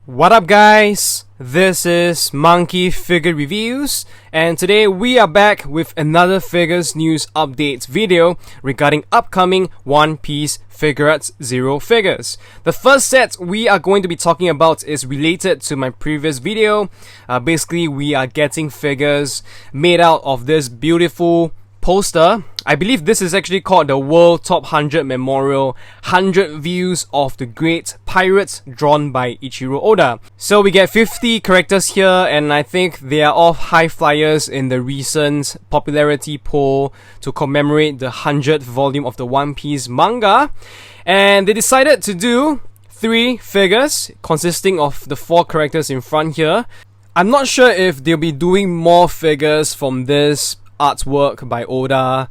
What up guys, this is Monkey Figure Reviews, and today we are back with another Figures News Updates video regarding upcoming One Piece Figuarts Zero figures. The first set we are going to be talking about is related to my previous video. Basically we are getting figures made out of this beautiful poster. I believe this is actually called the World Top 100 Memorial 100 Views of the Great Pirates, drawn by Eiichiro Oda. So we get 50 characters here, and I think they are all high flyers in the recent popularity poll to commemorate the 100th volume of the One Piece manga. And they decided to do 3 figures consisting of the 4 characters in front here. I'm not sure if they'll be doing more figures from this artwork by Oda.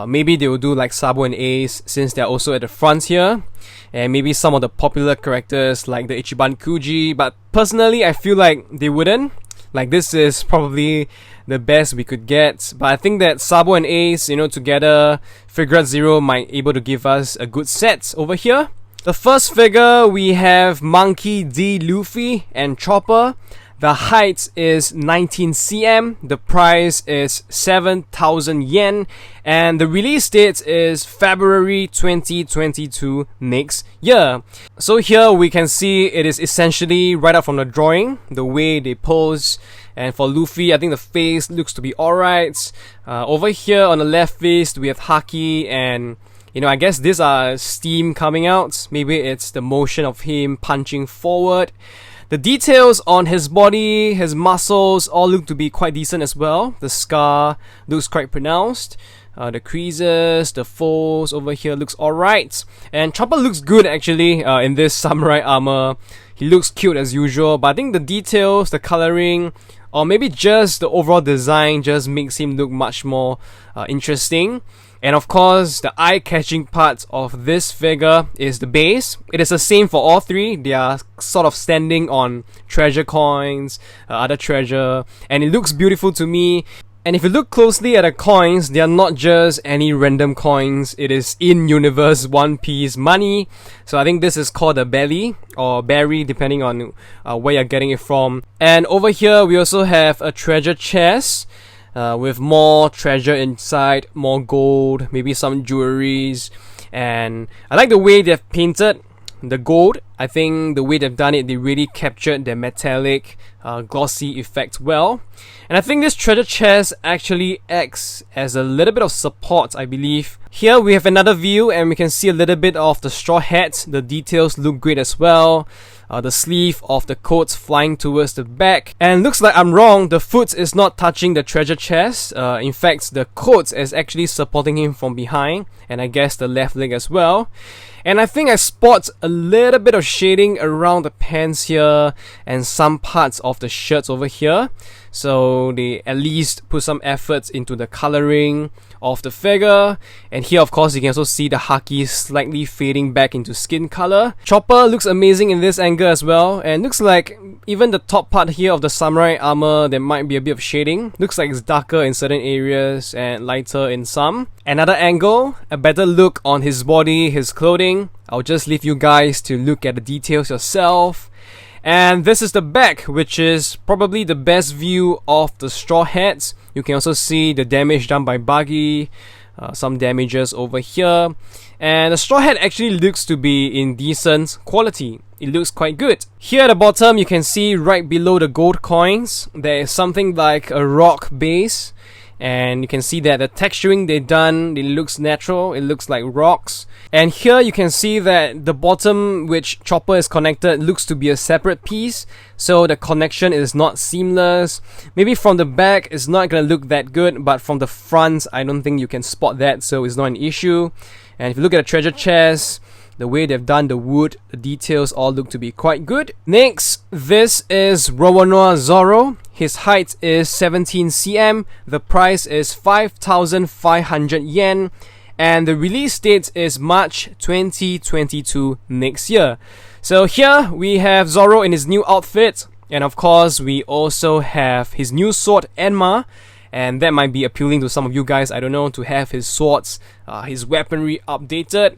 Maybe they will do like Sabo and Ace, since they're also at the front here, and maybe some of the popular characters like the Ichiban Kuji, but personally I feel like they wouldn't. Like, this is probably the best we could get, but I think that Sabo and Ace, together, Figuarts Zero might able to give us a good set over here. The first figure, we have Monkey D. Luffy and Chopper. The height is 19 cm, the price is 7,000 yen, and the release date is February 2022 next year. So here we can see it is essentially right up from the drawing, the way they pose. And for Luffy, I think the face looks to be alright. Over here on the left face, we have Haki, and I guess these are steam coming out. Maybe it's the motion of him punching forward. The details on his body, his muscles, all look to be quite decent as well. The scar looks quite pronounced. The creases, the folds over here looks alright. And Chopper looks good actually in this samurai armor. He looks cute as usual, but I think the details, the coloring, or maybe just the overall design just makes him look much more interesting. And of course, the eye-catching part of this figure is the base. It is the same for all 3. They are sort of standing on treasure coins, other treasure, and it looks beautiful to me. And if you look closely at the coins, they are not just any random coins. It is in-universe One Piece money. So I think this is called a belly or berry, depending on where you're getting it from. And over here, we also have a treasure chest. With more treasure inside, more gold, maybe some jewelries. And I like the way they've painted the gold. I think the way they've done it, they really captured the metallic, glossy effect well. And I think this treasure chest actually acts as a little bit of support, I believe. Here we have another view, and we can see a little bit of the straw hat. The details look great as well. The sleeve of the coat flying towards the back, and looks like I'm wrong, the foot is not touching the treasure chest. In fact, the coat is actually supporting him from behind, and I guess the left leg as well. And I think I spot a little bit of shading around the pants here and some parts of the shirts over here. So they at least put some efforts into the coloring of the figure. And here of course you can also see the Haki slightly fading back into skin color. Chopper looks amazing in this angle as well, and looks like even the top part here of the samurai armor, there might be a bit of shading. Looks like it's darker in certain areas and lighter in some. Another angle, a better look on his body, his clothing. I'll just leave you guys to look at the details yourself. And this is the back, which is probably the best view of the straw hats. You can also see the damage done by Buggy, some damages over here. And the straw hat actually looks to be in decent quality. It looks quite good. Here at the bottom, you can see right below the gold coins, there is something like a rock base. And you can see that the texturing they've done, it looks natural, it looks like rocks. And here you can see that the bottom, which Chopper is connected, looks to be a separate piece. So the connection is not seamless. Maybe from the back it's not gonna look that good, but from the front I don't think you can spot that, so it's not an issue. And if you look at the treasure chest, the way they've done the wood, the details all look to be quite good. Next, this is Roronoa Zoro. His height is 17 cm, the price is 5,500 yen, and the release date is March 2022 next year. So here we have Zoro in his new outfit, and of course we also have his new sword Enma, and that might be appealing to some of you guys, I don't know, to have his swords, his weaponry updated.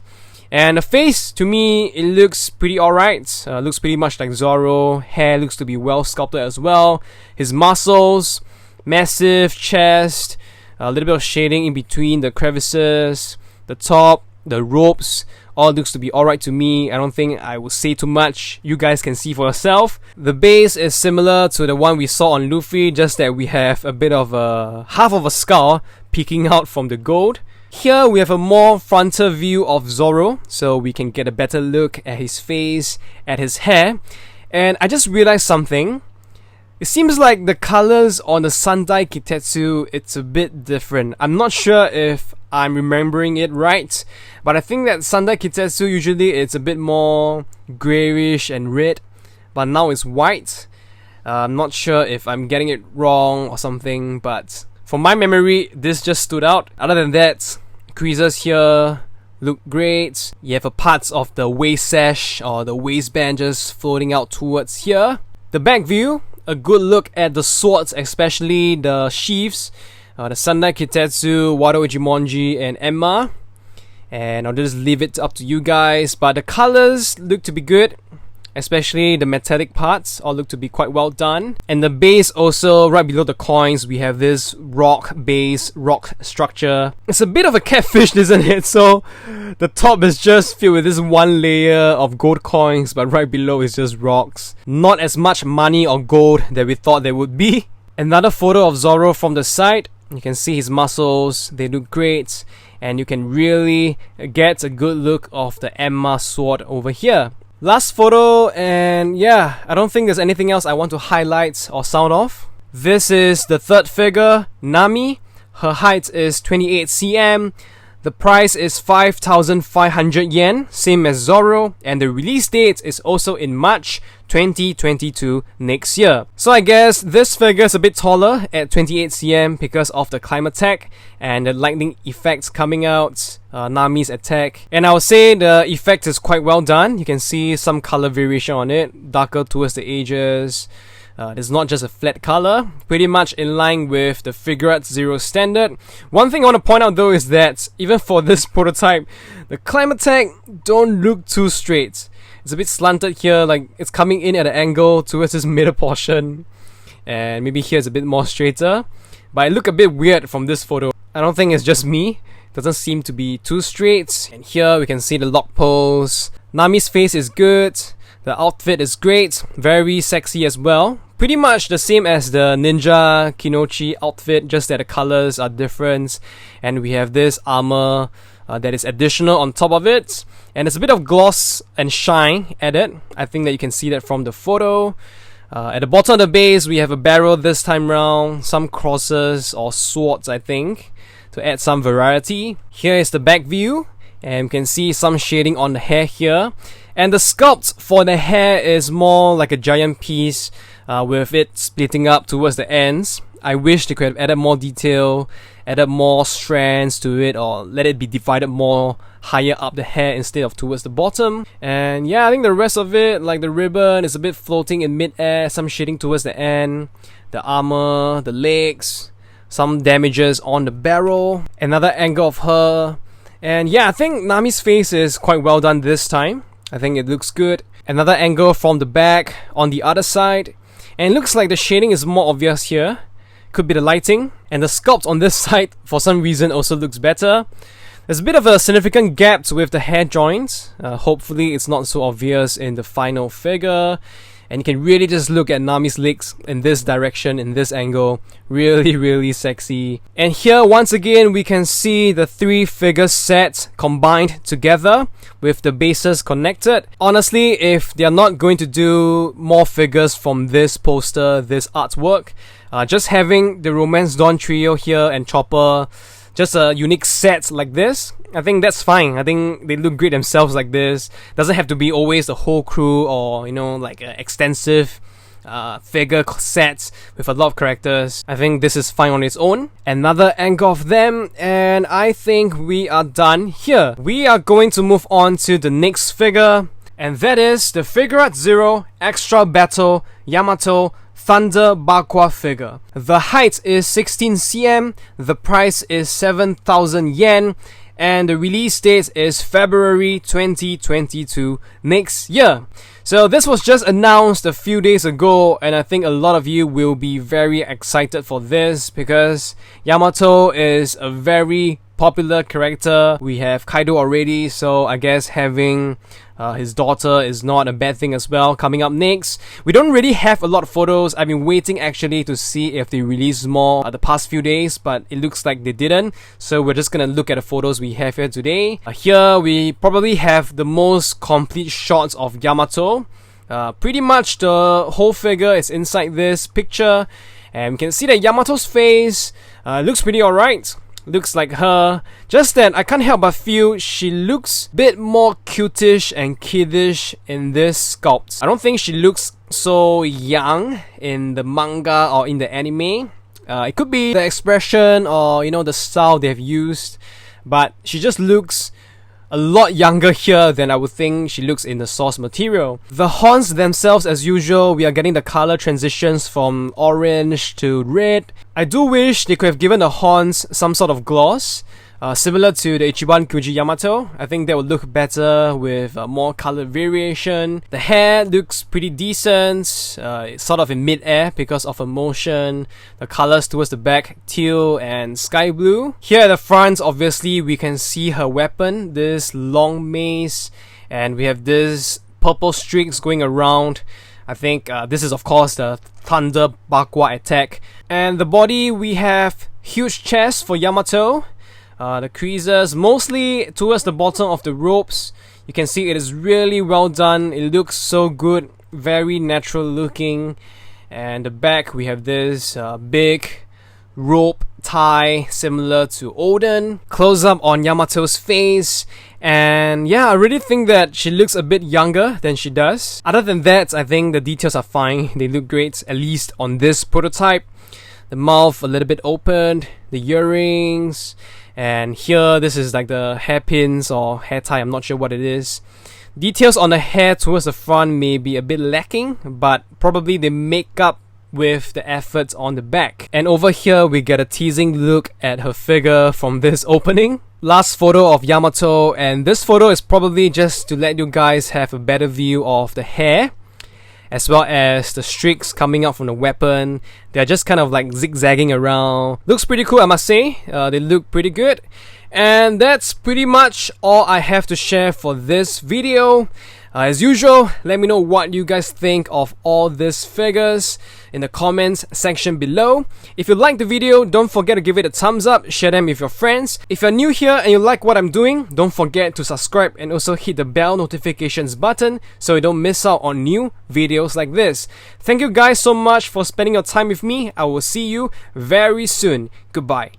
And the face, to me, it looks pretty alright. Looks pretty much like Zoro. Hair looks to be well sculpted as well. His muscles, massive chest, a little bit of shading in between the crevices, the top, the ropes. All looks to be alright to me. I don't think I will say too much. You guys can see for yourself. The base is similar to the one we saw on Luffy, just that we have a bit of a half of a skull peeking out from the gold. Here we have a more frontal view of Zoro, so we can get a better look at his face, at his hair. And I just realized something. It seems like the colors on the Sandai Kitetsu, it's a bit different. I'm not sure if I'm remembering it right, but I think that Sandai Kitetsu usually it's a bit more grayish and red, but now it's white. I'm not sure if I'm getting it wrong or something, but from my memory, this just stood out. Other than that, creases here look great. You have a parts of the waist sash or the waistband just floating out towards here. The back view, a good look at the swords, especially the sheaths. The Sandai Kitetsu, Wado Ichimonji, and Emma. And I'll just leave it up to you guys. But the colors look to be good, especially the metallic parts all look to be quite well done. And the base also, right below the coins, we have this rock base, rock structure. It's a bit of a catfish, isn't it? So the top is just filled with this one layer of gold coins, but right below is just rocks. Not as much money or gold that we thought there would be. Another photo of Zoro from the side. You can see his muscles, they look great. And you can really get a good look of the Emma sword over here. Last photo, and yeah, I don't think there's anything else I want to highlight or sound off. This is the third figure, Nami. Her height is 28 cm. The price is 5,500 yen, same as Zoro, and the release date is also in March 2022 next year. So I guess this figure is a bit taller at 28 cm because of the climate attack and the lightning effects coming out, Nami's attack. And I would say the effect is quite well done. You can see some color variation on it, darker towards the edges. It's not just a flat color, pretty much in line with the Figuarts Zero standard. One thing I want to point out though is that even for this prototype, the climate tag don't look too straight. It's a bit slanted here, like it's coming in at an angle towards this middle portion. And maybe here it's a bit more straighter. But it look a bit weird from this photo. I don't think it's just me. It doesn't seem to be too straight. And here we can see the lock pose. Nami's face is good. The outfit is great. Very sexy as well. Pretty much the same as the Ninja Kinochi outfit, just that the colors are different. And we have this armor that is additional on top of it. And there's a bit of gloss and shine added. I think that you can see that from the photo. At the bottom of the base, we have a barrel this time round. Some crosses or swords, I think, to add some variety. Here is the back view. And you can see some shading on the hair here. And the sculpt for the hair is more like a giant piece, with it splitting up towards the ends. I wish they could have added more detail, added more strands to it, or let it be divided more higher up the hair instead of towards the bottom. And yeah, I think the rest of it, like the ribbon, is a bit floating in mid-air, some shading towards the end, the armor, the legs, some damages on the barrel, another angle of her. And yeah, I think Nami's face is quite well done this time. I think it looks good. Another angle from the back on the other side. And it looks like the shading is more obvious here. Could be the lighting. And the sculpt on this side, for some reason, also looks better. There's a bit of a significant gap with the hair joints. Hopefully it's not so obvious in the final figure. And you can really just look at Nami's legs in this direction, in this angle. Really, really sexy. And here, once again, we can see the three figure set combined together with the bases connected. Honestly, if they are not going to do more figures from this poster, this artwork, just having the Romance Dawn trio here and Chopper, just a unique set like this, I think that's fine. I think they look great themselves like this. Doesn't have to be always the whole crew or, you know, like an extensive figure set with a lot of characters. I think this is fine on its own. Another angle of them, and I think we are done here. We are going to move on to the next figure, and that is the Figuarts Zero Extra Battle Yamato Thunder Bakwa figure. The height is 16 cm, the price is 7,000 yen, and the release date is February 2022 next year. So this was just announced a few days ago, and I think a lot of you will be very excited for this because Yamato is a very popular character. We have Kaido already, so I guess having his daughter is not a bad thing as well. Coming up next, we don't really have a lot of photos. I've been waiting actually to see if they release more the past few days, but it looks like they didn't. So we're just gonna look at the photos we have here today. Here we probably have the most complete shots of Yamato. Pretty much the whole figure is inside this picture, and we can see that Yamato's face looks pretty alright. Looks like her. Just that I can't help but feel she looks a bit more cutish and kiddish in this sculpt. I don't think she looks so young in the manga or in the anime. It could be the expression or the style they have used, but she just looks a lot younger here than I would think she looks in the source material. The horns themselves, as usual, we are getting the color transitions from orange to red. I do wish they could have given the horns some sort of gloss, similar to the Ichiban Kuji Yamato. I think that would look better with more color variation. The hair looks pretty decent, it's sort of in mid-air because of her motion. The colors towards the back, teal and sky blue. Here at the front, obviously, we can see her weapon, this long mace, and we have this purple streaks going around. I think this is of course the Thunder Bakwa attack. And the body, we have huge chest for Yamato. The creases mostly towards the bottom of the ropes. You can see it is really well done. It looks so good, very natural looking. And the back, we have this big rope tie similar to Oden. Close up on Yamato's face, and yeah, I really think that she looks a bit younger than she does. Other than that, I think the details are fine. They look great, at least on this prototype. The mouth a little bit opened, the earrings, and here this is like the hairpins or hair tie, I'm not sure what it is. Details on the hair towards the front may be a bit lacking, but probably they make up with the efforts on the back. And over here we get a teasing look at her figure from this opening. Last photo of Yamato, and this photo is probably just to let you guys have a better view of the hair as well as the streaks coming out from the weapon. They're just kind of like zigzagging around. Looks pretty cool, I must say. They look pretty good. And that's pretty much all I have to share for this video. As usual, let me know what you guys think of all these figures in the comments section below. If you liked the video, don't forget to give it a thumbs up, share them with your friends. If you're new here and you like what I'm doing, don't forget to subscribe and also hit the bell notifications button so you don't miss out on new videos like this. Thank you guys so much for spending your time with me. I will see you very soon. Goodbye.